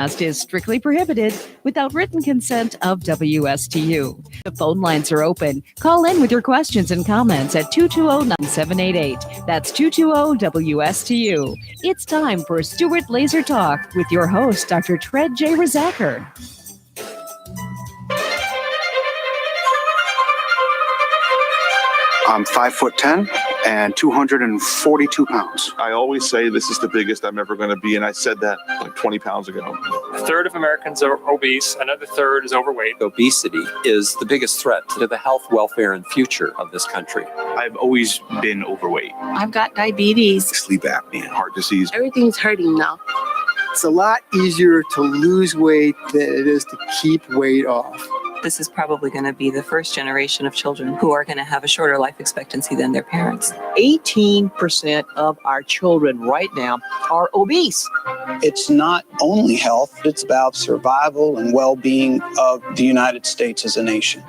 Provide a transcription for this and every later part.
Is strictly prohibited without written consent of WSTU. The phone lines are open. Call in with your questions and comments at 220-9788. That's 220-WSTU. It's time for Stuart Laser Talk with your host, Dr. Tred J. Rosacker. I'm 5'10" and 242 pounds. I always say this is the biggest I'm ever going to be, and I said that like 20 pounds ago. A third of Americans are obese, another third is overweight. Obesity is the biggest threat to the health, welfare, and future of this country. I've always been overweight. I've got diabetes. Sleep apnea, heart disease. Everything's hurting now. It's a lot easier to lose weight than it is to keep weight off. This is probably going to be the first generation of children who are going to have a shorter life expectancy than their parents. 18% of our children right now are obese. It's not only health, it's about survival and well-being of the United States as a nation.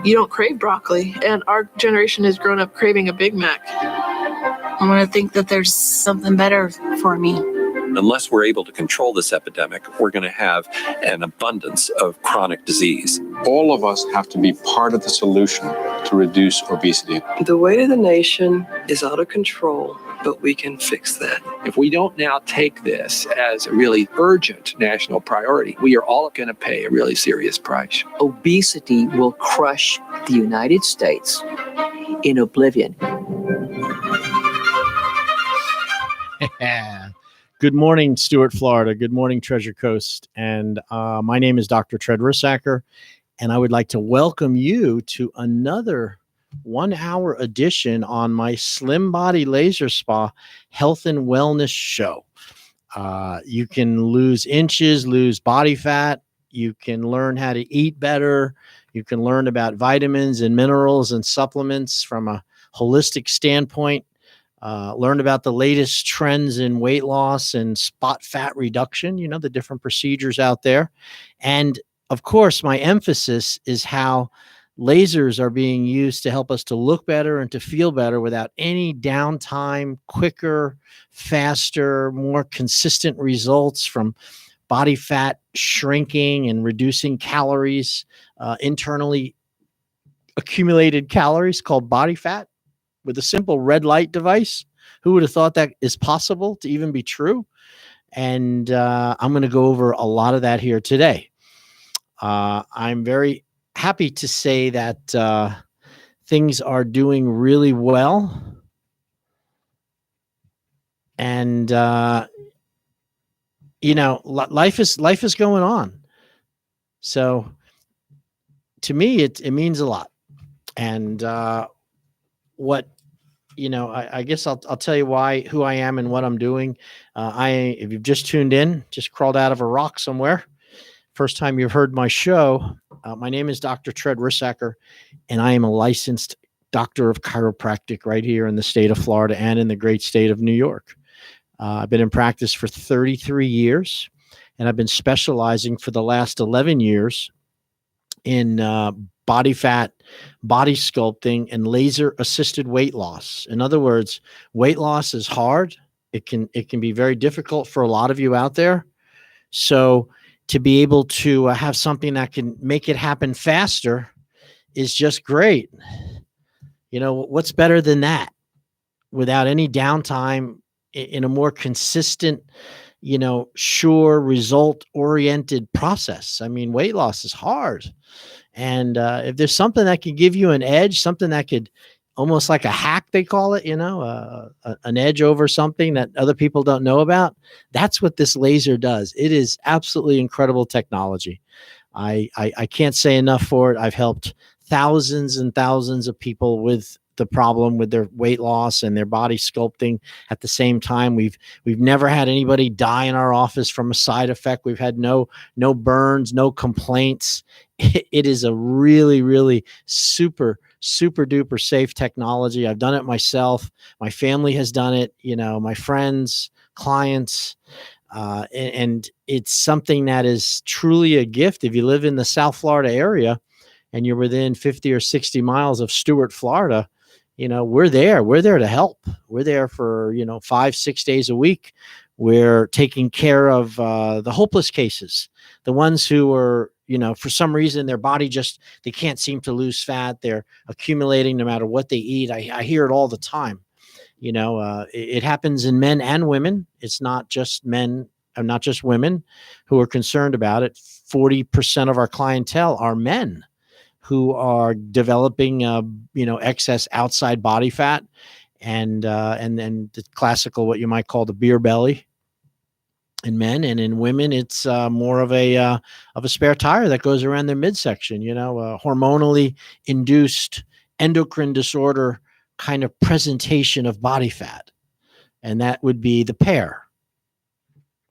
You don't crave broccoli, and our generation has grown up craving a Big Mac. I'm going to think that there's something better for me. Unless we're able to control this epidemic, we're going to have an abundance of chronic disease. All of us have to be part of the solution to reduce obesity. The weight of the nation is out of control, but we can fix that. If we don't now take this as a really urgent national priority, we are all going to pay a really serious price. Obesity will crush the United States in oblivion. Good morning, Stuart, Florida. Good morning, Treasure Coast. And my name is Dr. Tred Rosacker, and I would like to welcome you to another 1-hour edition on my Slim Body Laser Spa Health and Wellness Show. You can lose inches, lose body fat. You can learn how to eat better. You can learn about vitamins and minerals and supplements from a holistic standpoint. Learn about the latest trends in weight loss and spot fat reduction, you know, the different procedures out there. And of course, my emphasis is how lasers are being used to help us to look better and to feel better without any downtime, quicker, faster, more consistent results from body fat shrinking and reducing calories, internally accumulated calories called body fat. With a simple red light device. Who would have thought that is possible to even be true? And I'm going to go over a lot of that here today. I'm very happy to say that things are doing really well. And, you know, life is going on. So to me, it means a lot. And I guess I'll tell you who I am and what I'm doing. If you've just tuned in, just crawled out of a rock somewhere, first time you've heard my show, my name is Dr. Tred Rosacker, and I am a licensed doctor of chiropractic right here in the state of Florida and in the great state of New York. I've been in practice for 33 years, and I've been specializing for the last 11 years in body fat, body sculpting, and laser-assisted weight loss. In other words, weight loss is hard. It can be very difficult for a lot of you out there. So to be able to have something that can make it happen faster is just great. You know, what's better than that? Without any downtime, in a more consistent, sure, result-oriented process. I mean, weight loss is hard. And if there's something that can give you an edge, something that could almost like a hack, they call it, an edge over something that other people don't know about, that's what this laser does. It is absolutely incredible technology. I can't say enough for it. I've helped thousands and thousands of people with the problem with their weight loss and their body sculpting at the same time. We've never had anybody die in our office from a side effect. We've had no burns, no complaints. It is a really, really super duper safe technology. I've done it myself. My family has done it, my friends, clients, and it's something that is truly a gift. If you live in the South Florida area and you're within 50 or 60 miles of Stuart, Florida, we're there. We're there to help. We're there for, 5-6 days a week. We're taking care of the hopeless cases, the ones who are, for some reason, their body they can't seem to lose fat. They're accumulating no matter what they eat. I hear it all the time. It happens in men and women. It's not just men and not just women who are concerned about it. 40% of our clientele are men who are developing, excess outside body fat and the classical, what you might call the beer belly in men. And in women, it's more of a spare tire that goes around their midsection, hormonally induced endocrine disorder kind of presentation of body fat. And that would be the pear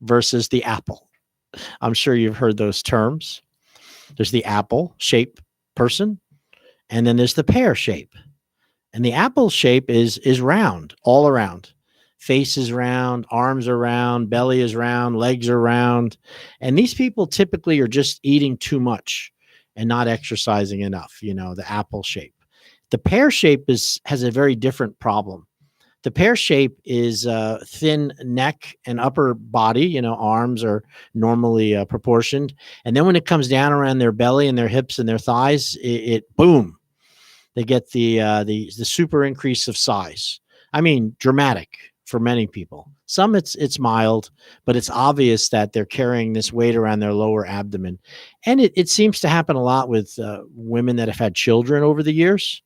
versus the apple. I'm sure you've heard those terms. There's the apple shape person, and then there's the pear shape. And the apple shape is round all around. Face is round, arms are round, belly is round, legs are round. And these people typically are just eating too much and not exercising enough, the apple shape. The pear shape has a very different problem. The pear shape is thin neck and upper body, arms are normally proportioned. And then when it comes down around their belly and their hips and their thighs, it boom, they get the super increase of size. I mean, dramatic for many people. Some it's mild, but it's obvious that they're carrying this weight around their lower abdomen. And it seems to happen a lot with women that have had children over the years.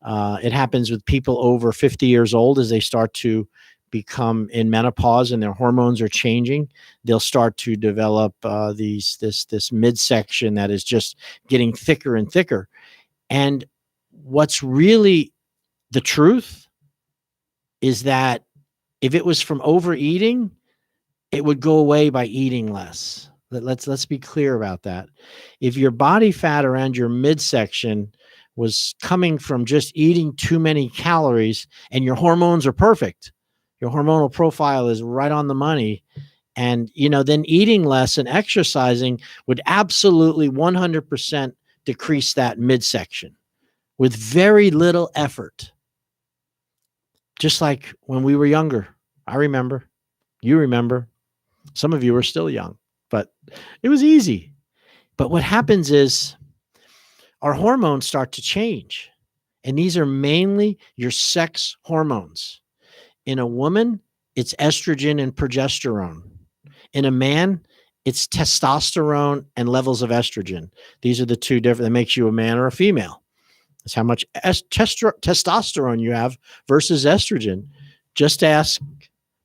It happens with people over 50 years old as they start to become in menopause and their hormones are changing. They'll start to develop this midsection that is just getting thicker and thicker. And what's really the truth is that if it was from overeating, it would go away by eating less. Let's be clear about that. If your body fat around your midsection was coming from just eating too many calories and your hormones are perfect, your hormonal profile is right on the money, and then eating less and exercising would absolutely 100% decrease that midsection with very little effort. Just like when we were younger. I remember, you remember, some of you are still young, but it was easy. But what happens is our hormones start to change. And these are mainly your sex hormones. In a woman, it's estrogen and progesterone. In a man, it's testosterone and levels of estrogen. These are the two different that makes you a man or a female. It's how much testosterone you have versus estrogen. Just ask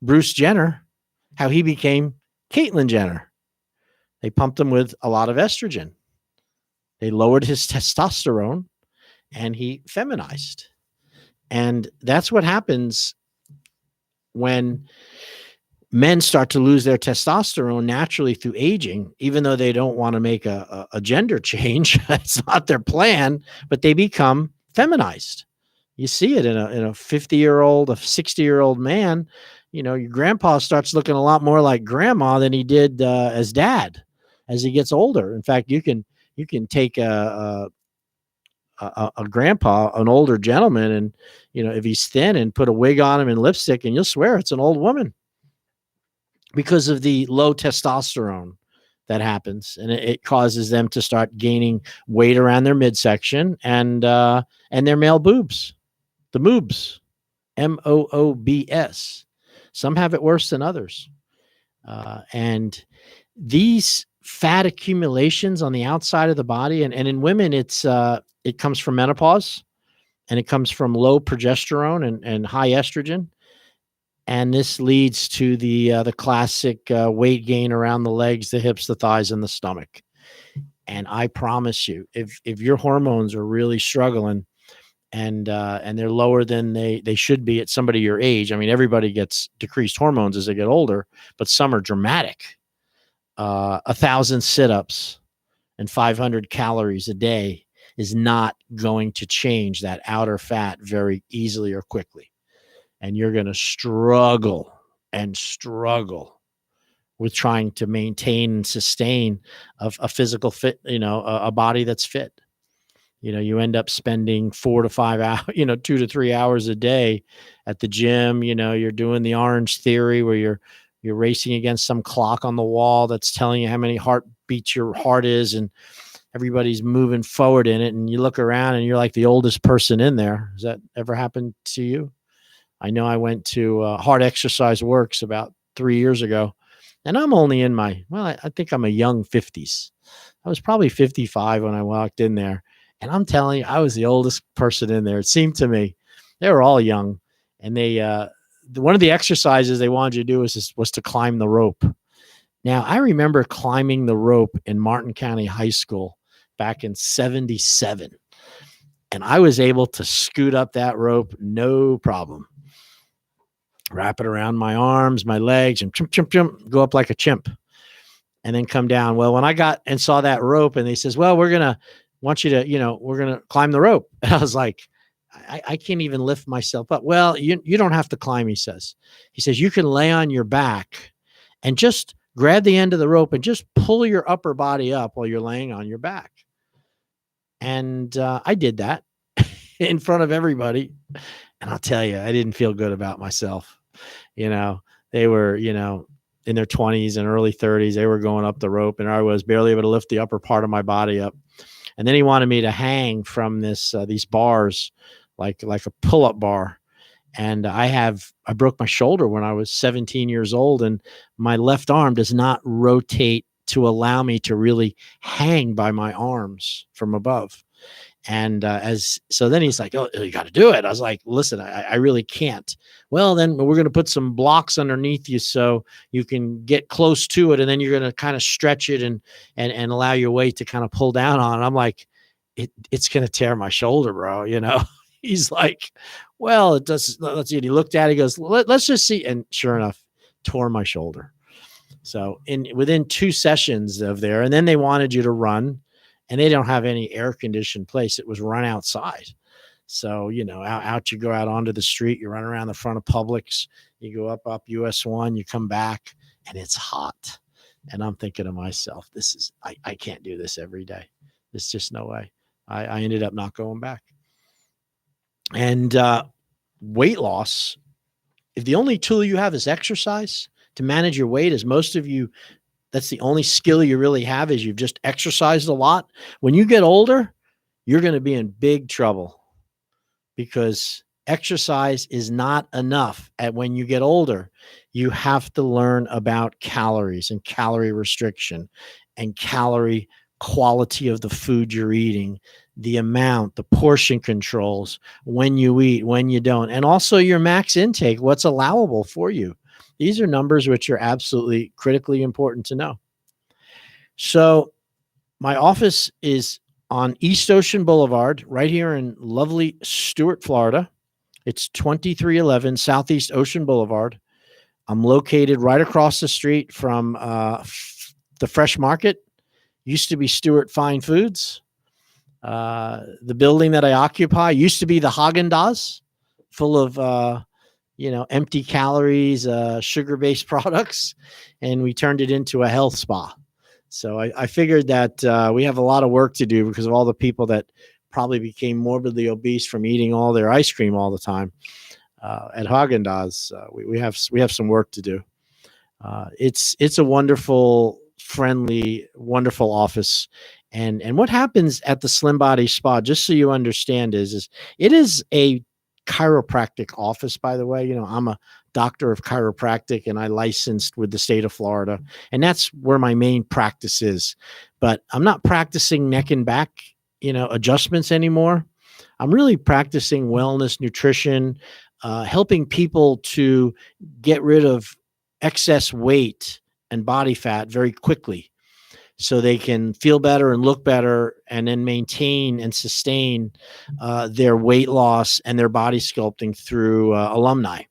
Bruce Jenner how he became Caitlyn Jenner. They pumped him with a lot of estrogen. They lowered his testosterone and he feminized. And that's what happens when men start to lose their testosterone naturally through aging, even though they don't want to make a gender change. That's not their plan, but they become feminized. You see it in a 50-year-old, a 60-year-old man. Your grandpa starts looking a lot more like grandma than he did as dad as he gets older. In fact, you can take a grandpa, an older gentleman, and if he's thin and put a wig on him and lipstick, and you'll swear it's an old woman because of the low testosterone that happens, and it causes them to start gaining weight around their midsection and their male boobs, the moobs, MOOBS. Some have it worse than others, and these fat accumulations on the outside of the body, and in women, it comes from menopause, and it comes from low progesterone and high estrogen. And this leads to the classic weight gain around the legs, the hips, the thighs, and the stomach. And I promise you, if your hormones are really struggling and they're lower than they should be at somebody your age, I mean, everybody gets decreased hormones as they get older, but some are dramatic. 1,000 sit-ups and 500 calories a day is not going to change that outer fat very easily or quickly. And you're going to struggle with trying to maintain and sustain a physical fit, a body that's fit. You end up spending 4 to 5 hours, 2 to 3 hours a day at the gym. You're doing the Orange Theory where you're You're racing against some clock on the wall that's telling you how many heartbeats your heart is, and everybody's moving forward in it. And you look around and you're like the oldest person in there. Has that ever happened to you? I know I went to Hard Exercise Works about 3 years ago, and I'm only in I think I'm a young 50s. I was probably 55 when I walked in there. And I'm telling you, I was the oldest person in there. It seemed to me they were all young. And one of the exercises they wanted you to do was to climb the rope. Now, I remember climbing the rope in Martin County High School back in 77. And I was able to scoot up that rope, no problem. Wrap it around my arms, my legs, and go up like a chimp and then come down. Well, when I got and saw that rope and they says, well, we're going to climb the rope. And I was like, I can't even lift myself up. Well, you don't have to climb, he says. He says, you can lay on your back and just grab the end of the rope and just pull your upper body up while you're laying on your back. And I did that in front of everybody. And I'll tell you, I didn't feel good about myself. They were, in their 20s and early 30s, they were going up the rope, and I was barely able to lift the upper part of my body up. And then he wanted me to hang from these bars, like a pull-up bar. And I broke my shoulder when I was 17 years old, and my left arm does not rotate to allow me to really hang by my arms from above. And so then he's like, oh, you got to do it. I was like, listen, I really can't. Well, then we're going to put some blocks underneath you so you can get close to it. And then you're going to kind of stretch it and allow your weight to kind of pull down on it. I'm like, it's going to tear my shoulder, bro. He's like, well, it does. Let's see. And he looked at it. He goes, let's just see. And sure enough, tore my shoulder. So within 2 sessions of there, and then they wanted you to run. And they don't have any air conditioned place. It was run outside. So, out you go out onto the street, you run around the front of Publix, you go up US 1, you come back, and it's hot. And I'm thinking to myself, I can't do this every day. There's just no way. I ended up not going back. And weight loss, if the only tool you have is exercise to manage your weight, as most of you, that's the only skill you really have, is you've just exercised a lot. When you get older, you're going to be in big trouble, because exercise is not enough. When you get older, you have to learn about calories and calorie restriction and calorie quality of the food you're eating, the amount, the portion controls, when you eat, when you don't, and also your max intake, what's allowable for you. These are numbers which are absolutely critically important to know. So my office is on East Ocean Boulevard, right here in lovely Stuart, Florida. It's 2311 Southeast Ocean Boulevard. I'm located right across the street from the Fresh Market. Used to be Stuart Fine Foods. The building that I occupy used to be the Haagen-Dazs, full of empty calories, sugar-based products, and we turned it into a health spa. So I figured that we have a lot of work to do because of all the people that probably became morbidly obese from eating all their ice cream all the time. At Haagen-Dazs, we have some work to do. It's a wonderful, friendly, wonderful office. And what happens at the Slim Body Spa, just so you understand, is it is a chiropractic office, by the way. I'm a doctor of chiropractic, and I licensed with the state of Florida, and that's where my main practice is. But I'm not practicing neck and back, adjustments anymore. I'm really practicing wellness, nutrition, helping people to get rid of excess weight and body fat very quickly, so they can feel better and look better, and then maintain and sustain their weight loss and their body sculpting through alumni.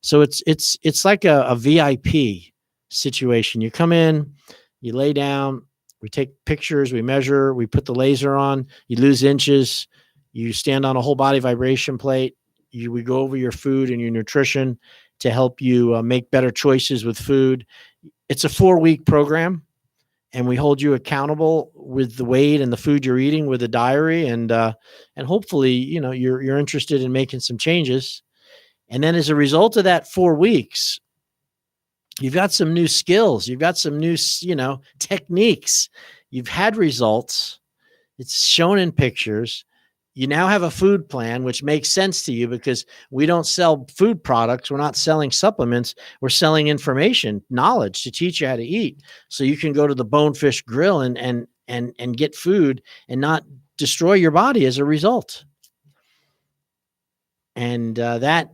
So it's like a VIP situation. You come in, you lay down, we take pictures, we measure, we put the laser on, you lose inches, you stand on a whole body vibration plate, we go over your food and your nutrition to help you make better choices with food. It's a 4-week program. And we hold you accountable with the weight and the food you're eating with a diary. And hopefully, you're interested in making some changes. And then as a result of that 4 weeks, You've got some new skills. You've got some new, techniques. You've had results. It's shown in pictures. You now have a food plan, which makes sense to you because we don't sell food products. We're not selling supplements. We're selling information, knowledge to teach you how to eat. So you can go to the Bonefish Grill and get food and not destroy your body as a result. And that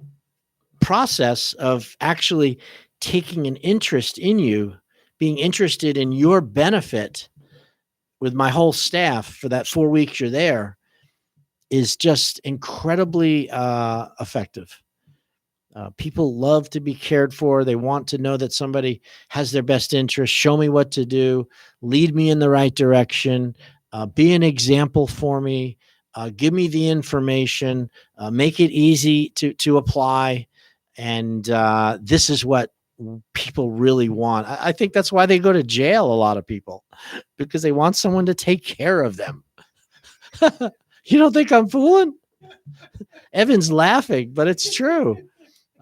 process of actually taking an interest in you, being interested in your benefit with my whole staff for that 4 weeks you're there is just incredibly effective. People love to be cared for. They want to know that somebody has their best interest, show me what to do, lead me in the right direction, be an example for me, give me the information, make it easy to apply. And this is what people really want. I think that's why they go to jail, a lot of people, because they want someone to take care of them. You don't think I'm fooling? Evan's laughing, but it's true.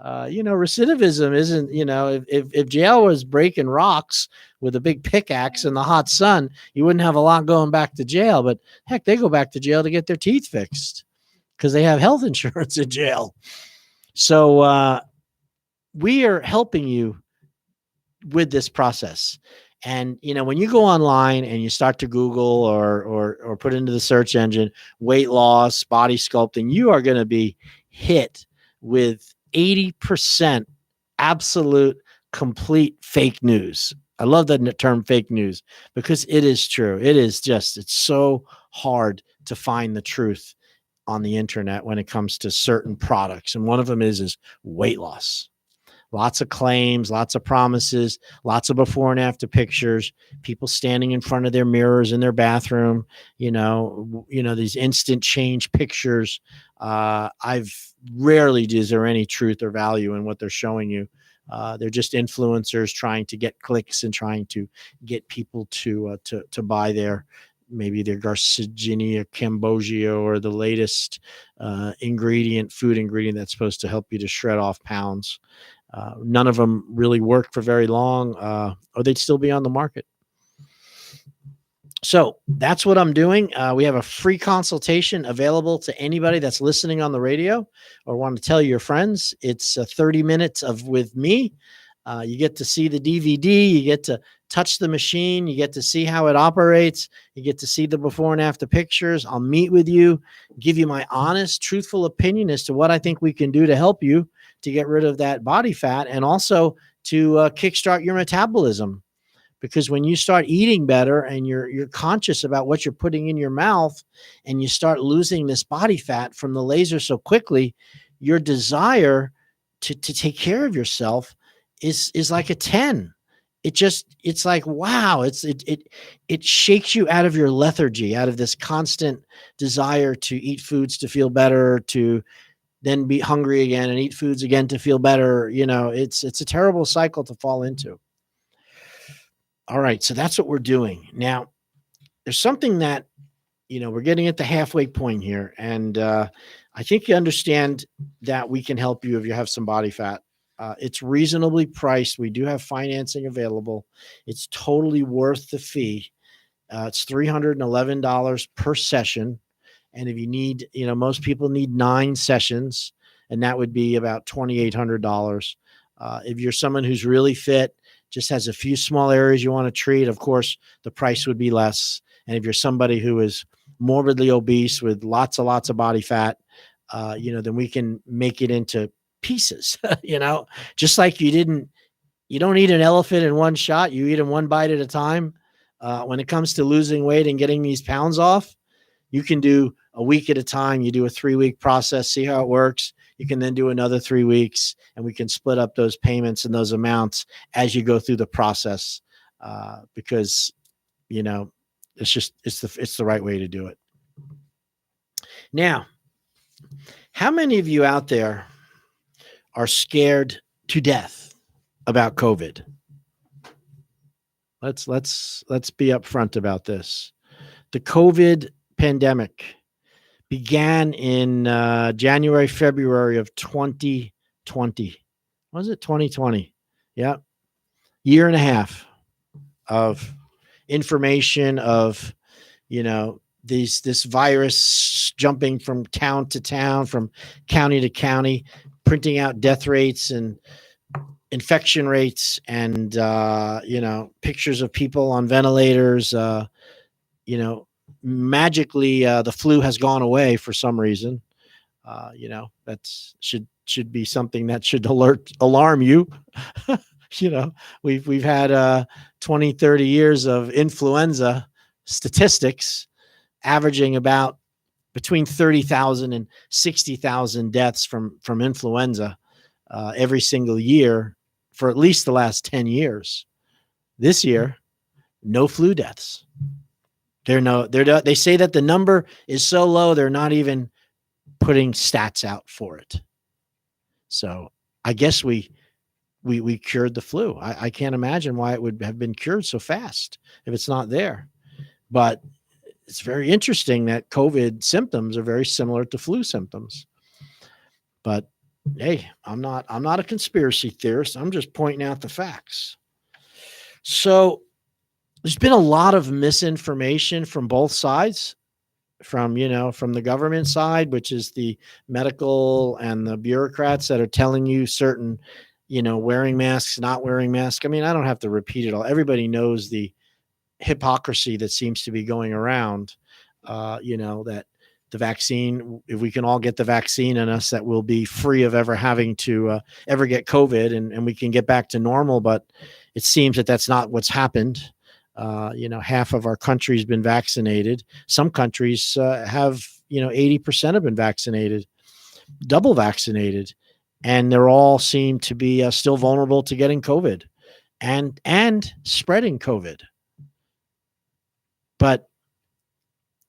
Recidivism isn't, if jail was breaking rocks with a big pickaxe in the hot sun, you wouldn't have a lot going back to jail. But heck, they go back to jail to get their teeth fixed because they have health insurance in jail. So we are helping you with this process. And, when you go online and you start to Google or put into the search engine, weight loss, body sculpting, you are going to be hit with 80% absolute complete fake news. I love that term fake news because it is true. It's so hard to find the truth on the internet when it comes to certain products. And one of them is weight loss. Lots of claims, lots of promises, lots of before and after pictures, people standing in front of their mirrors in their bathroom, these instant change pictures. I've rarely is there any truth or value in what they're showing you. They're just influencers trying to get clicks and trying to get people to buy maybe their Garcinia Cambogia or the latest food ingredient that's supposed to help you to shred off pounds. None of them really work for very long, or they'd still be on the market. So that's what I'm doing. We have a free consultation available to anybody that's listening on the radio or want to tell your friends. It's 30 minutes with me. You get to see the DVD. You get to touch the machine. You get to see how it operates. You get to see the before and after pictures. I'll meet with you, give you my honest, truthful opinion as to what I think we can do to help you to get rid of that body fat and also to kickstart your metabolism. Because when you start eating better and you're conscious about what you're putting in your mouth and you start losing this body fat from the laser so quickly, your desire to take care of yourself is like a 10. It's like, wow, it shakes you out of your lethargy, out of this constant desire to eat foods to feel better, to then be hungry again and eat foods again to feel better. It's a terrible cycle to fall into. All right. So that's what we're doing. Now, there's something that, we're getting at the halfway point here. And I think you understand that we can help you if you have some body fat. It's reasonably priced. We do have financing available. It's totally worth the fee. It's $311 per session. And if you need, most people need 9 sessions, and that would be about $2,800. If you're someone who's really fit, just has a few small areas you want to treat, of course, the price would be less. And if you're somebody who is morbidly obese with lots of body fat, then we can make it into pieces, just like you don't eat an elephant in one shot. You eat them one bite at a time. When it comes to losing weight and getting these pounds off, you can do a week at a time. You do a 3-week process, see how it works. You can then do another 3 weeks, and we can split up those payments and those amounts as you go through the process, because, it's the right way to do it. Now, how many of you out there are scared to death about COVID? Let's be upfront about this. The COVID pandemic began in January, February of 2020. Was it 2020? Yeah. year and a half of information of, this virus jumping from town to town, from county to county, printing out death rates and infection rates and, pictures of people on ventilators. Magically, the flu has gone away for some reason. That's should be something that should alarm you. We've had 20, 30 years of influenza statistics averaging about between 30,000 and 60,000 deaths from influenza every single year for at least the last 10 years. This year, no flu deaths. They say that the number is so low, they're not even putting stats out for it. So I guess we cured the flu. I can't imagine why it would have been cured so fast if it's not there. But it's very interesting that COVID symptoms are very similar to flu symptoms. But hey, I'm not a conspiracy theorist. I'm just pointing out the facts. So there's been a lot of misinformation from both sides, from the government side, which is the medical and the bureaucrats that are telling you certain, wearing masks, not wearing masks. I mean, I don't have to repeat it all. Everybody knows the hypocrisy that seems to be going around, that the vaccine, if we can all get the vaccine in us, that we'll be free of ever having to ever get COVID and we can get back to normal. But it seems that that's not what's happened. Half of our country's been vaccinated. Some countries have, 80% have been vaccinated, double vaccinated, and they're all seem to be still vulnerable to getting COVID and spreading COVID. But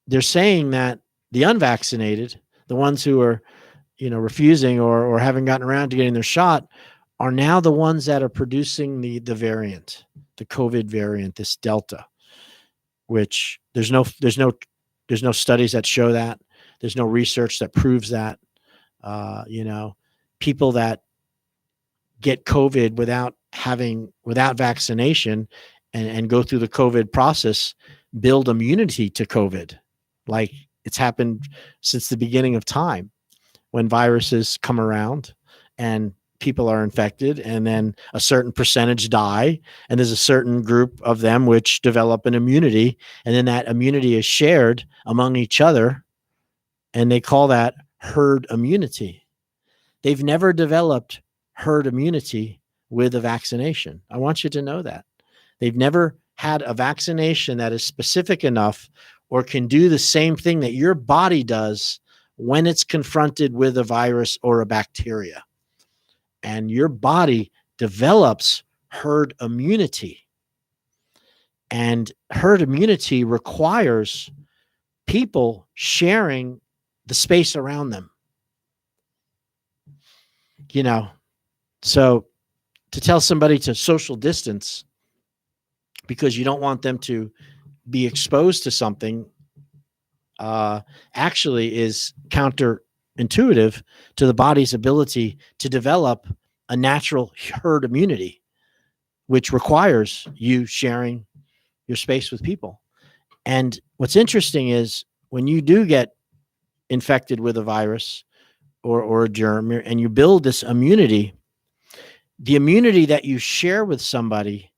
they're saying that the unvaccinated, the ones who are, refusing or haven't gotten around to getting their shot, are now the ones that are producing the variant, the COVID variant, this Delta, which there's no studies that show that. There's no research that proves that. People that get COVID without vaccination and go through the COVID process build immunity to COVID, like it's happened since the beginning of time, when viruses come around and people are infected, and then a certain percentage die, and there's a certain group of them which develop an immunity, and then that immunity is shared among each other, and they call that herd immunity. They've never developed herd immunity with a vaccination. I want you to know that. They've never had a vaccination that is specific enough or can do the same thing that your body does when it's confronted with a virus or a bacteria. And your body develops herd immunity. And herd immunity requires people sharing the space around them. So to tell somebody to social distance because you don't want them to be exposed to something actually is counterintuitive to the body's ability to develop a natural herd immunity, which requires you sharing your space with people. And what's interesting is when you do get infected with a virus or a germ and you build this immunity, the immunity that you share with somebody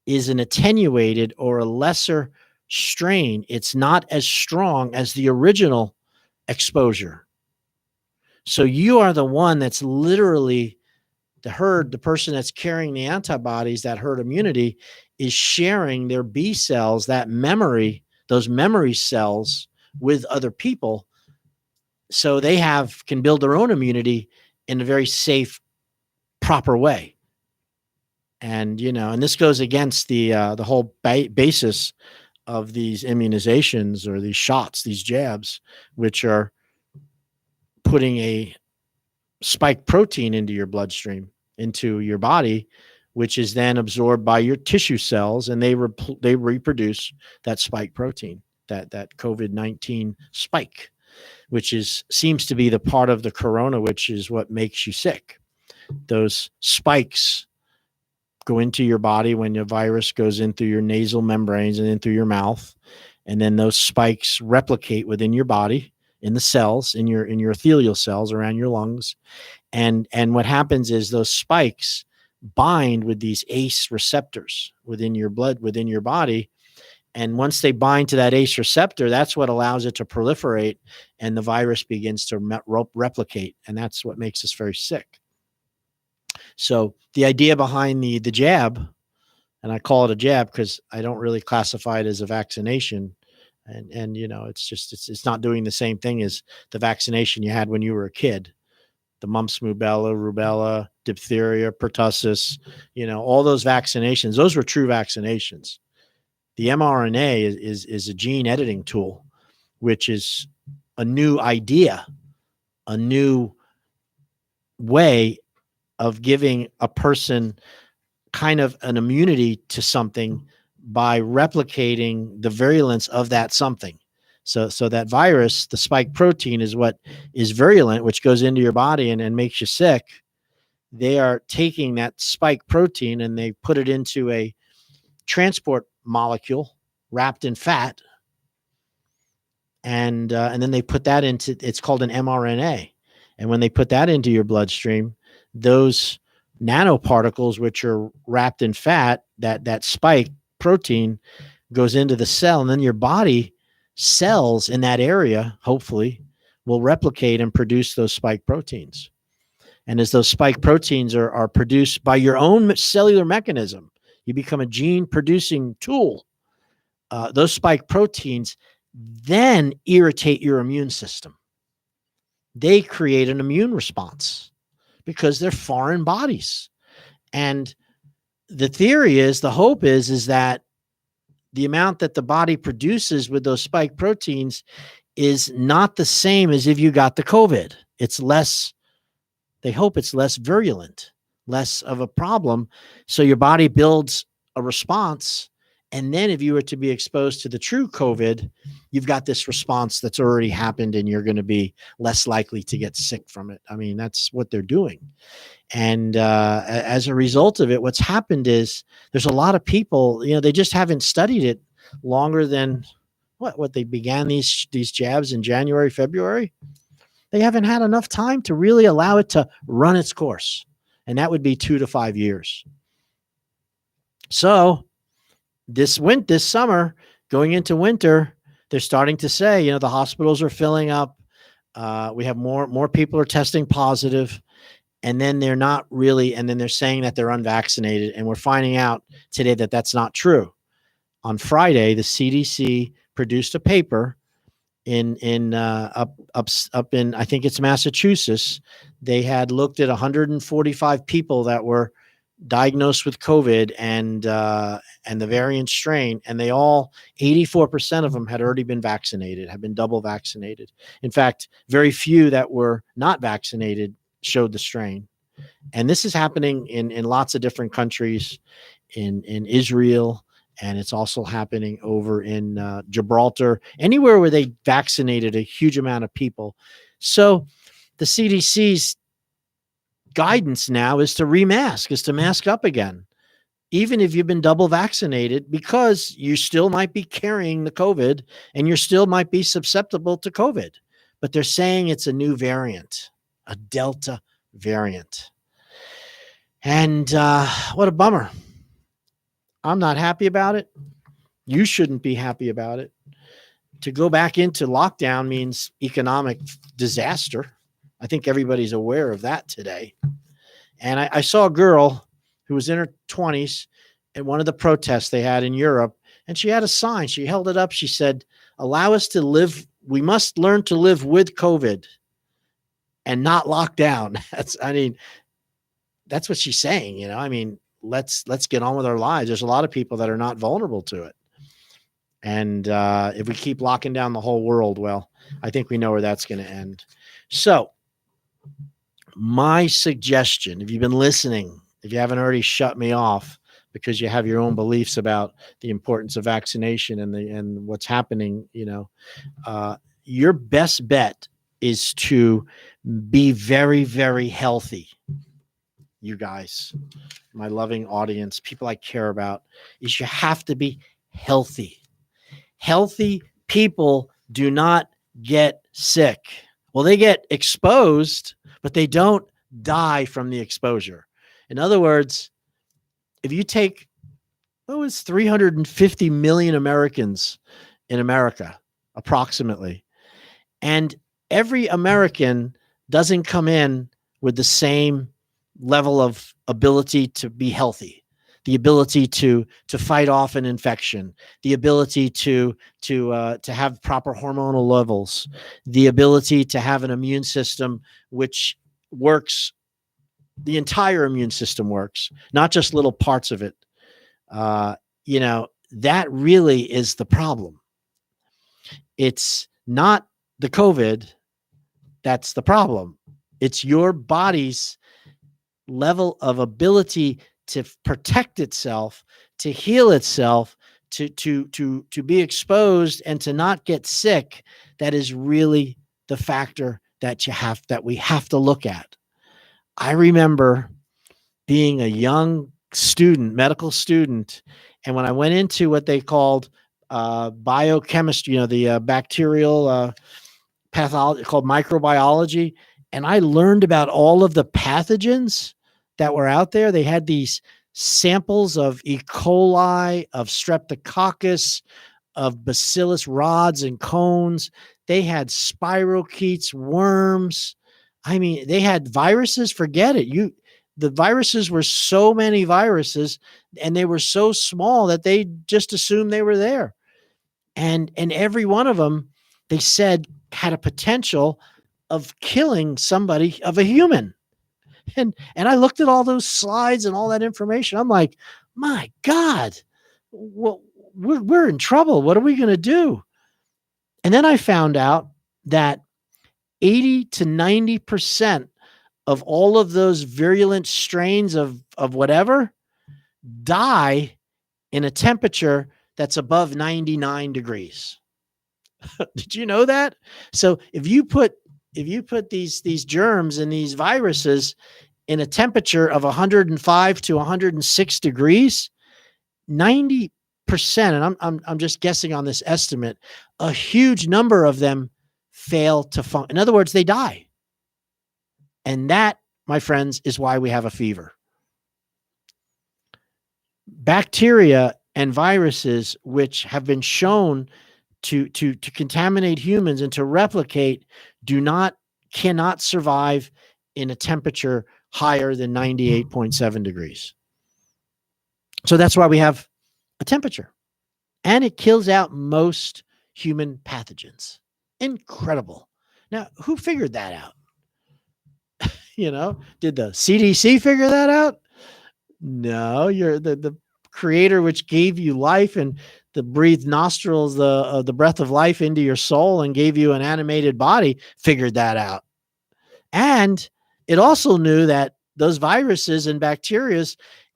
is an attenuated or a lesser strain. It's not as strong as the original exposure. So you are the one that's literally the person that's carrying the antibodies, that herd immunity, is sharing their B cells, that memory, those memory cells with other people. So they can build their own immunity in a very safe, proper way. And, and this goes against the whole basis of these immunizations or these shots, these jabs, which are putting a spike protein into your bloodstream, into your body, which is then absorbed by your tissue cells, and they reproduce that spike protein, that COVID-19 spike, which seems to be the part of the corona, which is what makes you sick. Those spikes go into your body when the virus goes in through your nasal membranes and in through your mouth. And then those spikes replicate within your body, in the cells, in your epithelial cells around your lungs. And what happens is those spikes bind with these ACE receptors within your blood, within your body. And once they bind to that ACE receptor, that's what allows it to proliferate, and the virus begins to replicate. And that's what makes us very sick. So the idea behind the jab, and I call it a jab because I don't really classify it as a vaccination. And it's not doing the same thing as the vaccination you had when you were a kid. The mumps, rubella, diphtheria, pertussis, all those vaccinations, those were true vaccinations. The mRNA is a gene editing tool, which is a new idea, a new way of giving a person kind of an immunity to something by replicating the virulence of that something. So that virus, the spike protein, is what is virulent, which goes into your body and makes you sick. They are taking that spike protein and they put it into a transport molecule wrapped in fat. And then they put that into, it's called an mRNA. And when they put that into your bloodstream, those nanoparticles, which are wrapped in fat, that spike protein goes into the cell, and then your body cells in that area, hopefully, will replicate and produce those spike proteins. And as those spike proteins are produced by your own cellular mechanism, you become a gene producing tool. Those spike proteins then irritate your immune system. They create an immune response because they're foreign bodies. And the theory is, the hope is that the amount that the body produces with those spike proteins is not the same as if you got the COVID. It's less, they hope it's less virulent, less of a problem. So your body builds a response. And then if you were to be exposed to the true COVID, you've got this response that's already happened and you're going to be less likely to get sick from it. I mean, that's what they're doing. And as a result of it, what's happened is there's a lot of people, they just haven't studied it longer than what they began these jabs in January, February. They haven't had enough time to really allow it to run its course. And that would be 2 to 5 years. So this summer, going into winter, they're starting to say, the hospitals are filling up. We have more people are testing positive. And then they're not really, and then they're saying that they're unvaccinated. And we're finding out today that that's not true. On Friday, the CDC produced a paper up in, I think it's Massachusetts. They had looked at 145 people that were diagnosed with COVID and the variant strain, and they all, 84% of them had already been vaccinated, had been double vaccinated. In fact, very few that were not vaccinated showed the strain. And this is happening in lots of different countries, in Israel, and it's also happening over in Gibraltar, anywhere where they vaccinated a huge amount of people. So the CDC's guidance now is to mask up again, even if you've been double vaccinated, because you still might be carrying the COVID and you still might be susceptible to COVID. But they're saying it's a new variant, a Delta variant. And what a bummer. I'm not happy about it. You shouldn't be happy about it. To go back into lockdown means economic disaster. I think everybody's aware of that today. And I saw a girl who was in her 20s at one of the protests they had in Europe, and she had a sign. She held it up. She said, "Allow us to live. We must learn to live with COVID and not lock down." That's what she's saying. Let's get on with our lives. There's a lot of people that are not vulnerable to it. And if we keep locking down the whole world, well, I think we know where that's going to end. So my suggestion, if you've been listening, if you haven't already shut me off because you have your own beliefs about the importance of vaccination and what's happening, your best bet is to be very, very healthy. you guys, my loving audience, people I care about, is you have to be healthy. Healthy people do not get sick. Well, they get exposed, but they don't die from the exposure. In other words, if you take, what was 350 million Americans in America, approximately, and every American doesn't come in with the same level of ability to be healthy, the ability to fight off an infection, the ability to have proper hormonal levels, the ability to have an immune system which works. The entire immune system works, not just little parts of it. That really is the problem. It's not the COVID that's the problem. It's your body's level of ability to protect itself, to heal itself, to be exposed and to not get sick. That is really the factor that we have to look at. I remember being a young student, medical student, and when I went into what they called biochemistry, the bacterial pathology, called microbiology, and I learned about all of the pathogens that were out there. They had these samples of E. coli, of streptococcus, of bacillus rods and cones. They had spirochetes, worms. I mean, they had viruses. Forget it. The viruses were so many viruses, and they were so small that they just assumed they were there. And every one of them, they said, had a potential of killing somebody, of a human. And I looked at all those slides and all that information. I'm like, my God, well, we're in trouble. What are we going to do? And then I found out that 80 to 90% of all of those virulent strains of whatever die in a temperature that's above 99 degrees. Did you know that? So if you put these germs and these viruses in a temperature of 105 to 106 degrees, 90%, and I'm just guessing on this estimate, a huge number of them fail to function. In other words, they die. And that, my friends, is why we have a fever. Bacteria and viruses, which have been shown to contaminate humans and to replicate, cannot survive in a temperature higher than 98.7 degrees. So that's why we have a temperature. And it kills out most human pathogens. Incredible. Now, who figured that out? Did the CDC figure that out? No, you're the creator which gave you life and the breathed nostrils, the breath of life into your soul and gave you an animated body, figured that out. And it also knew that those viruses and bacteria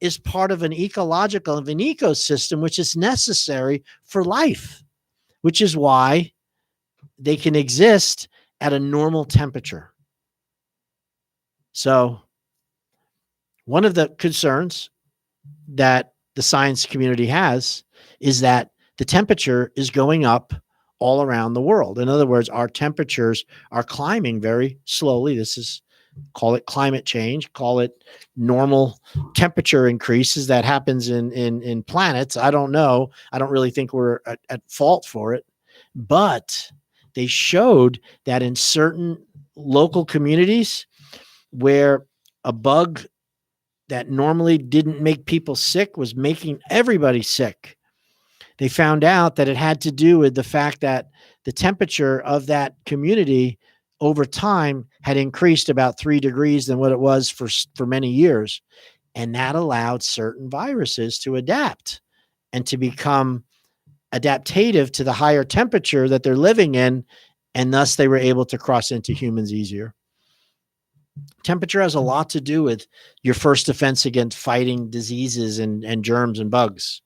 is part of an ecosystem, which is necessary for life, which is why they can exist at a normal temperature. So one of the concerns that the science community has is that the temperature is going up all around the world. In other words, our temperatures are climbing very slowly. Call it climate change, call it normal temperature increases that happens in planets. I don't know. I don't really think we're at fault for it. But they showed that in certain local communities where a bug that normally didn't make people sick was making everybody sick, they found out that it had to do with the fact that the temperature of that community over time had increased about 3 degrees than what it was for many years. And that allowed certain viruses to adapt and to become adaptative to the higher temperature that they're living in. And thus they were able to cross into humans easier. Temperature has a lot to do with your first defense against fighting diseases and germs and bugs.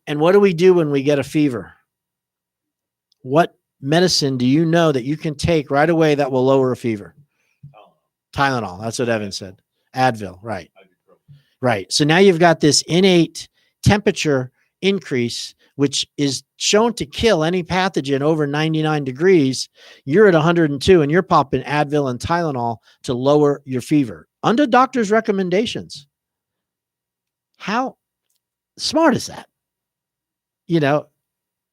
And what do we do when we get a fever? What medicine do you know that you can take right away that will lower a fever? Tylenol. That's what Evan said. Advil, right. Right. So now you've got this innate temperature increase, which is shown to kill any pathogen over 99 degrees. You're at 102 and you're popping Advil and Tylenol to lower your fever under doctor's recommendations. How smart is that? You know,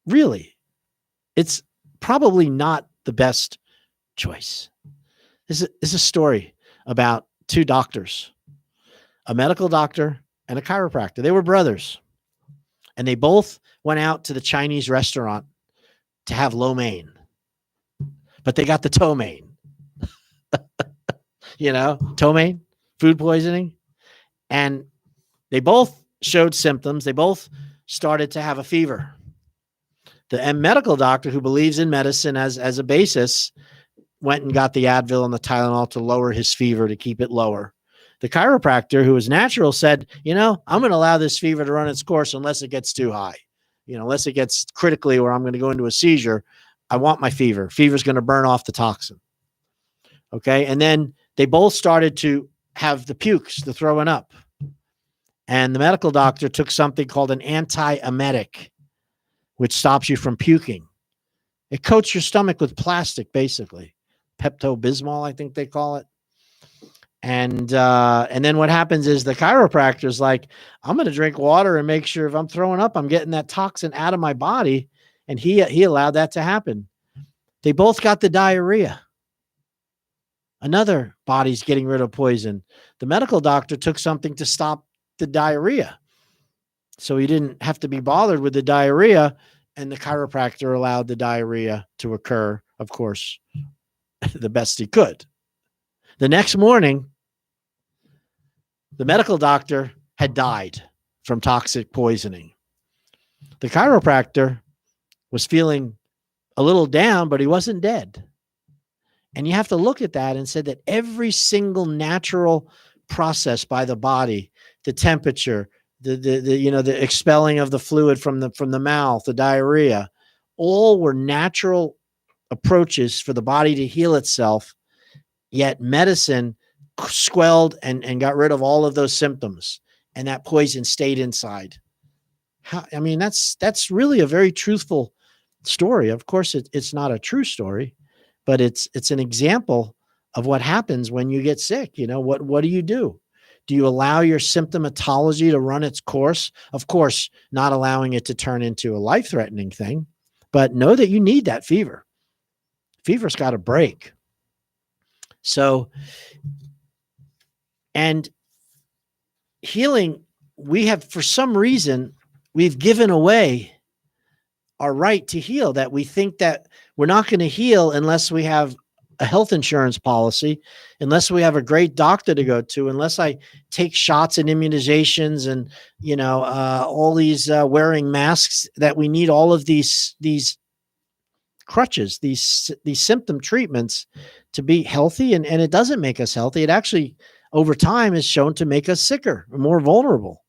really, it's probably not the best choice. This is a story about two doctors, a medical doctor and a chiropractor. They were brothers, and they both went out to the Chinese restaurant to have lo mein, but they got the toe mein. Toe mein, food poisoning. And they both showed symptoms. They both started to have a fever. The medical doctor, who believes in medicine as a basis, went and got the Advil and the Tylenol to lower his fever, to keep it lower. The chiropractor, who was natural, said, I'm going to allow this fever to run its course unless it gets too high, unless it gets critically where I'm going to go into a seizure. I want my fever. Fever's going to burn off the toxin. Okay. And then they both started to have the pukes, the throwing up. And the medical doctor took something called an antiemetic, which stops you from puking. It coats your stomach with plastic, basically. Pepto-Bismol, I think they call it. And then what happens is the chiropractor's like, I'm going to drink water and make sure if I'm throwing up, I'm getting that toxin out of my body. And he allowed that to happen. They both got the diarrhea. Another body's getting rid of poison. The medical doctor took something to stop the diarrhea, so he didn't have to be bothered with the diarrhea, and the chiropractor allowed the diarrhea to occur, of course, the best he could. The next morning, the medical doctor had died from toxic poisoning. The chiropractor was feeling a little down, but he wasn't dead. And you have to look at that and say that every single natural process by the body, the temperature, the expelling of the fluid from the mouth, the diarrhea, all were natural approaches for the body to heal itself. Yet medicine squelled and got rid of all of those symptoms, and that poison stayed inside. That's really a very truthful story. Of course, it's not a true story, but it's an example of what happens when you get sick. What do you do? Do you allow your symptomatology to run its course? Of course, not allowing it to turn into a life-threatening thing, but know that you need that fever. Fever's got to break. So, and healing, for some reason, we've given away our right to heal, that we think that we're not going to heal unless we have a health insurance policy, unless we have a great doctor to go to, unless I take shots and immunizations and, all these wearing masks, that we need all of these crutches, these symptom treatments to be healthy. And it doesn't make us healthy. It actually, over time, is shown to make us sicker, more vulnerable.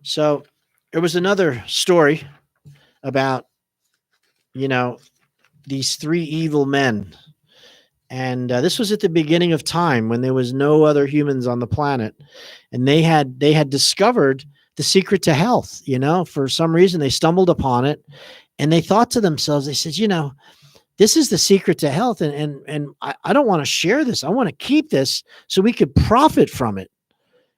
So there was another story about, these three evil men. And this was at the beginning of time, when there was no other humans on the planet. And they had discovered the secret to health. For some reason, they stumbled upon it, and they thought to themselves, they said, this is the secret to health. And I don't want to share this. I want to keep this so we could profit from it.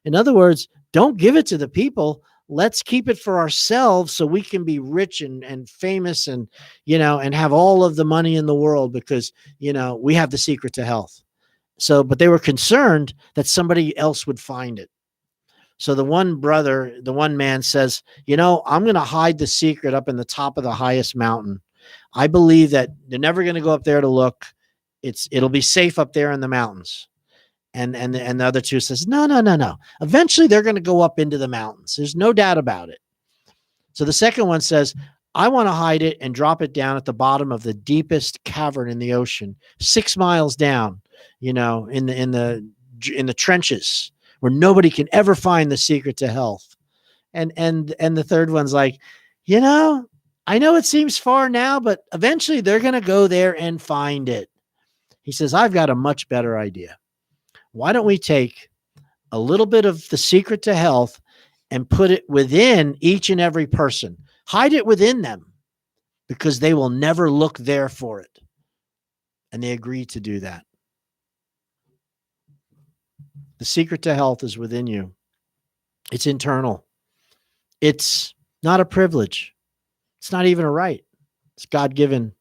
In other words, don't give it to the people. Let's keep it for ourselves so we can be rich and famous and have all of the money in the world, because, we have the secret to health. So, but they were concerned that somebody else would find it. So the one man says, I'm going to hide the secret up in the top of the highest mountain. I believe that they're never going to go up there to look. It'll be safe up there in the mountains. And the other two says, no. Eventually they're going to go up into the mountains. There's no doubt about it. So the second one says, I want to hide it and drop it down at the bottom of the deepest cavern in the ocean, 6 miles down, in the trenches where nobody can ever find the secret to health. And the third one's like, I know it seems far now, but eventually they're going to go there and find it. He says, I've got a much better idea. Why don't we take a little bit of the secret to health and put it within each and every person? Hide it within them because they will never look there for it. And they agree to do that. The secret to health is within you. It's internal. It's not a privilege. It's not even a right. It's God-given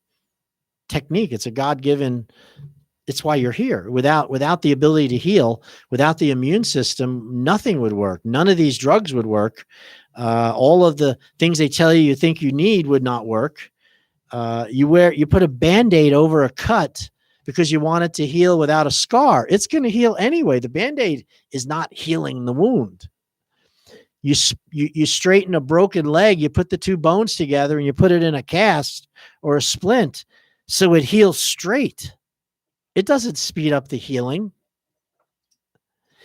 technique. It's a God-given, it's why you're here. Without the ability to heal, without the immune system, nothing would work. None of these drugs would work. All of the things they tell you think you need would not work. You put a Band-Aid over a cut because you want it to heal without a scar. It's going to heal anyway. The Band-Aid is not healing the wound. You straighten a broken leg, you put the two bones together and you put it in a cast or a splint so it heals straight. It doesn't speed up the healing.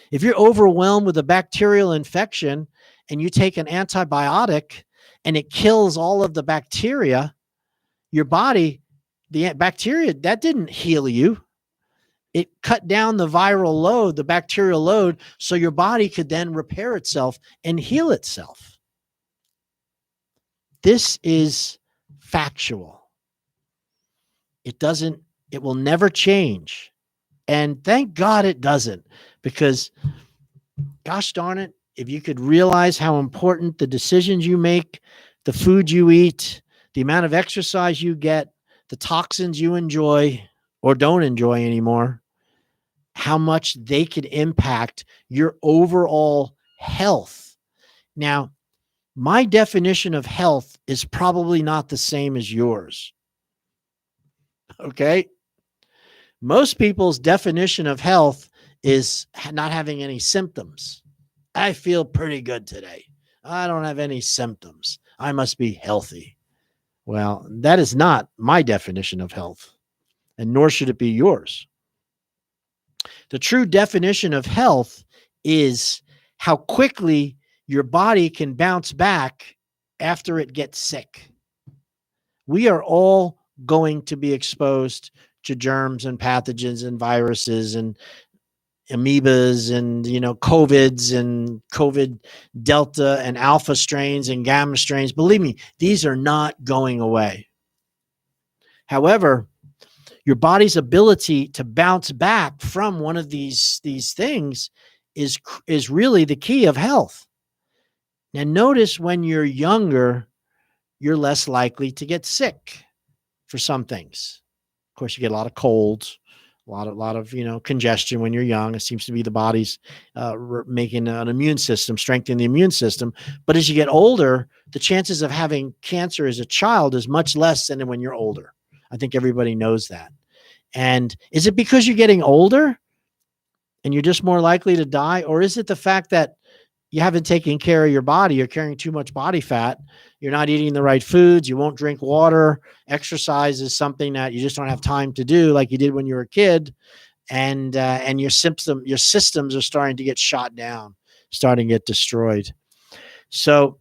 If you're overwhelmed with a bacterial infection and you take an antibiotic and it kills all of the bacteria, your body, the bacteria, that didn't heal you. It cut down the viral load, the bacterial load, so your body could then repair itself and heal itself. This is factual. It will never change. And thank God it doesn't, because gosh darn it, if you could realize how important the decisions you make, the food you eat, the amount of exercise you get, the toxins you enjoy or don't enjoy anymore, how much they could impact your overall health. Now, my definition of health is probably not the same as yours. Okay? Most people's definition of health is not having any symptoms. I feel pretty good today. I don't have any symptoms. I must be healthy. Well, that is not my definition of health, and nor should it be yours. The true definition of health is how quickly your body can bounce back after it gets sick. We are all going to be exposed to germs and pathogens and viruses and amoebas and, COVIDs and COVID Delta and alpha strains and gamma strains. Believe me, these are not going away. However, your body's ability to bounce back from one of these things is really the key of health. Now, notice when you're younger, you're less likely to get sick for some things. Of course, you get a lot of colds, a lot of congestion when you're young. It seems to be the body's making an immune system, strengthening the immune system. But as you get older, the chances of having cancer as a child is much less than when you're older. I think everybody knows that. And is it because you're getting older and you're just more likely to die? Or is it the fact that you haven't taken care of your body? You're carrying too much body fat. You're not eating the right foods. You won't drink water. Exercise is something that you just don't have time to do like you did when you were a kid. And your systems are starting to get shot down, starting to get destroyed. So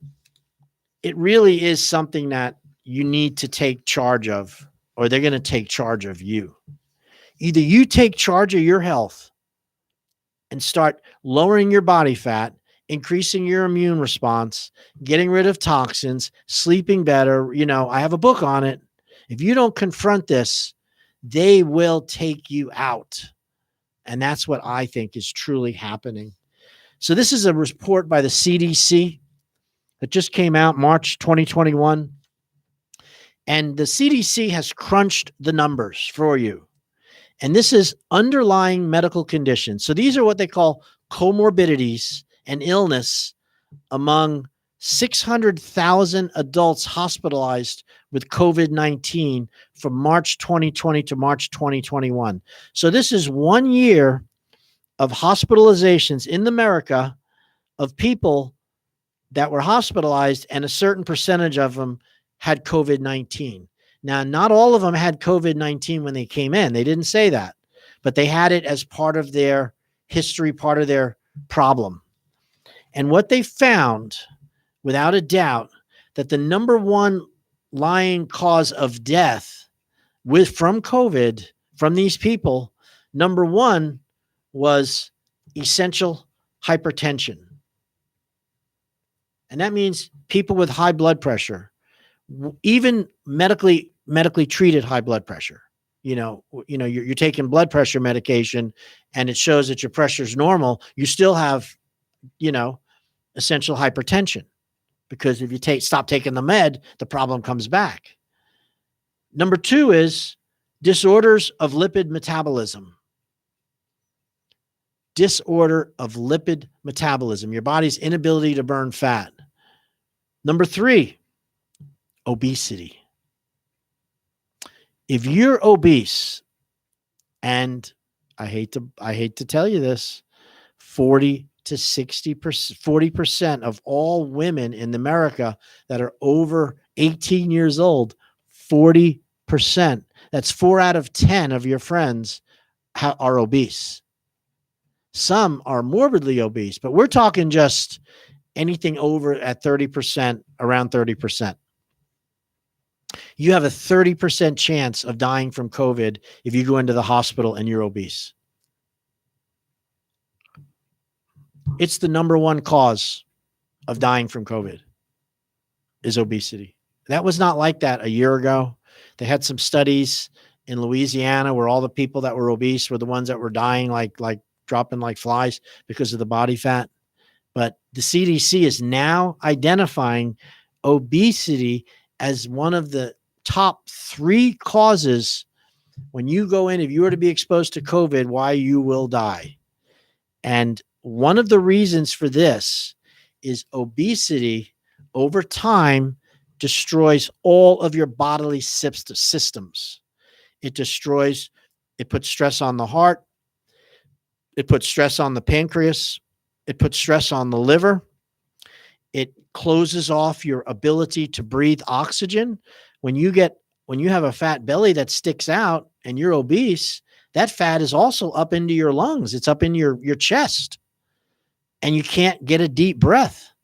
it really is something that you need to take charge of, or they're going to take charge of you. Either you take charge of your health and start lowering your body fat, increasing your immune response, getting rid of toxins, sleeping better. I have a book on it. If you don't confront this, they will take you out. And that's what I think is truly happening. So this is a report by the CDC that just came out March 2021. And the CDC has crunched the numbers for you. And this is underlying medical conditions. So these are what they call comorbidities and illness among 600,000 adults hospitalized with COVID-19 from March 2020 to March 2021. So this is 1 year of hospitalizations in America of people that were hospitalized, and a certain percentage of them had COVID-19. Now, not all of them had COVID-19 when they came in. They didn't say that, but they had it as part of their history, part of their problem. And what they found, without a doubt, that the number one lying cause of death from COVID, from these people, number one was essential hypertension. And that means people with high blood pressure, even medically treated high blood pressure. You're taking blood pressure medication and it shows that your pressure is normal. You still have, essential hypertension, because if you stop taking the med, the problem comes back. Number 2 is disorders of lipid metabolism. Disorder of lipid metabolism, your body's inability to burn fat. Number 3, obesity. If you're obese, and I hate to tell you this, 40 to 60%, 40% of all women in America that are over 18 years old, 40%, that's 4 out of 10 of your friends are obese. Some are morbidly obese, but we're talking just anything over at 30%, around 30%. You have a 30% chance of dying from COVID if you go into the hospital and you're obese. It's the number 1 cause of dying from COVID is obesity. That was not like that a year ago. They had some studies in Louisiana where all the people that were obese were the ones that were dying like dropping like flies because of the body fat. But the CDC is now identifying obesity as one of the top 3 causes when you go in, if you were to be exposed to COVID, why you will die. And one of the reasons for this is obesity over time destroys all of your bodily systems. It puts stress on the heart. It puts stress on the pancreas. It puts stress on the liver. It closes off your ability to breathe oxygen. When you have a fat belly that sticks out and you're obese, that fat is also up into your lungs. It's up in your chest. And you can't get a deep breath.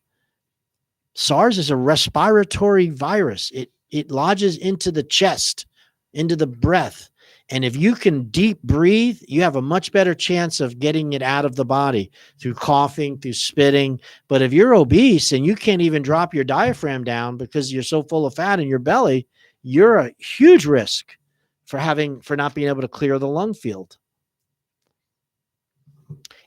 SARS is a respiratory virus. It lodges into the chest, into the breath. And if you can deep breathe, you have a much better chance of getting it out of the body through coughing, through spitting. But if you're obese and you can't even drop your diaphragm down because you're so full of fat in your belly, you're a huge risk for not being able to clear the lung field.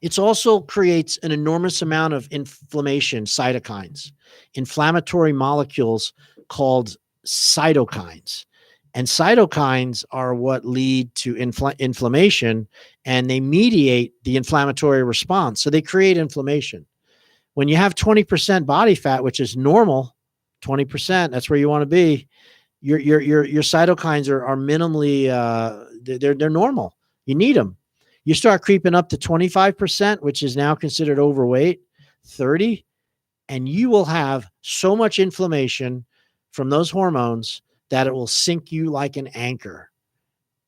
It also creates an enormous amount of inflammation, cytokines, inflammatory molecules called cytokines. And cytokines are what lead to inflammation, and they mediate the inflammatory response. So they create inflammation. When you have 20% body fat, which is normal, 20%, that's where you want to be. Your cytokines are minimally, they're normal. You need them. You start creeping up to 25%, which is now considered overweight, 30, and you will have so much inflammation from those hormones that it will sink you like an anchor.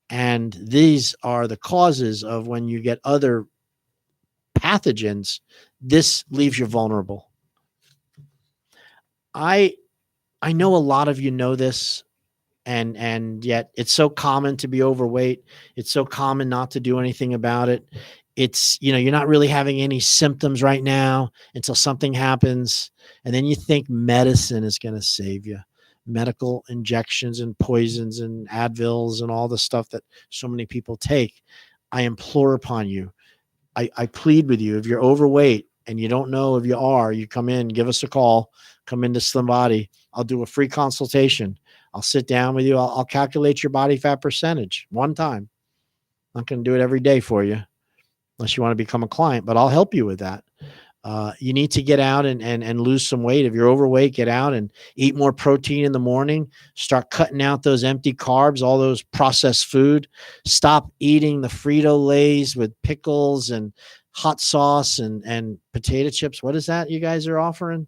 And these are the causes of when you get other pathogens, this leaves you vulnerable. I know a lot of you know this, and yet it's so common to be overweight. It's so common not to do anything about it. It's, you're not really having any symptoms right now until something happens. And then you think medicine is going to save you. Medical injections and poisons and Advils and all the stuff that so many people take. I implore upon you. I plead with you. If you're overweight and you don't know if you are, you come in, give us a call, come into Slim Body. I'll do a free consultation. I'll sit down with you. I'll calculate your body fat percentage one time. I'm not going to do it every day for you unless you want to become a client, but I'll help you with that. You need to get out and lose some weight. If you're overweight, get out and eat more protein in the morning. Start cutting out those empty carbs, all those processed food. Stop eating the Frito-Lays with pickles and hot sauce and potato chips. What is that you guys are offering?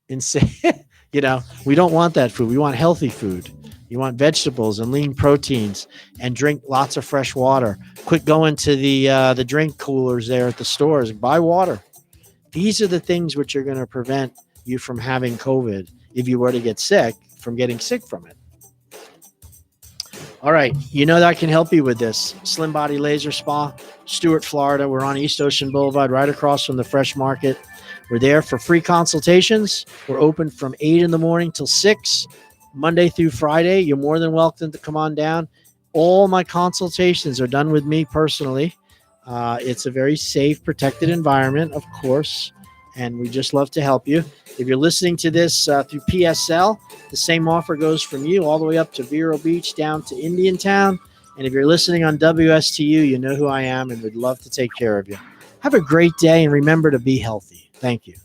Insane. We don't want that food. We want healthy food. You want vegetables and lean proteins, and drink lots of fresh water. Quit going to the drink coolers there at the stores. Buy water. These are the things which are going to prevent you from having COVID if you were to get sick, from getting sick from it. All right. You know that I can help you with this. Slim Body Laser Spa, Stuart, Florida. We're on East Ocean Boulevard, right across from the Fresh Market. We're there for free consultations. We're open from 8 in the morning till 6, Monday through Friday. You're more than welcome to come on down. All my consultations are done with me personally. It's a very safe, protected environment, of course, and we just love to help you. If you're listening to this through PSL, the same offer goes from you all the way up to Vero Beach down to Indiantown. And if you're listening on WSTU, you know who I am and would love to take care of you. Have a great day, and remember to be healthy. Thank you.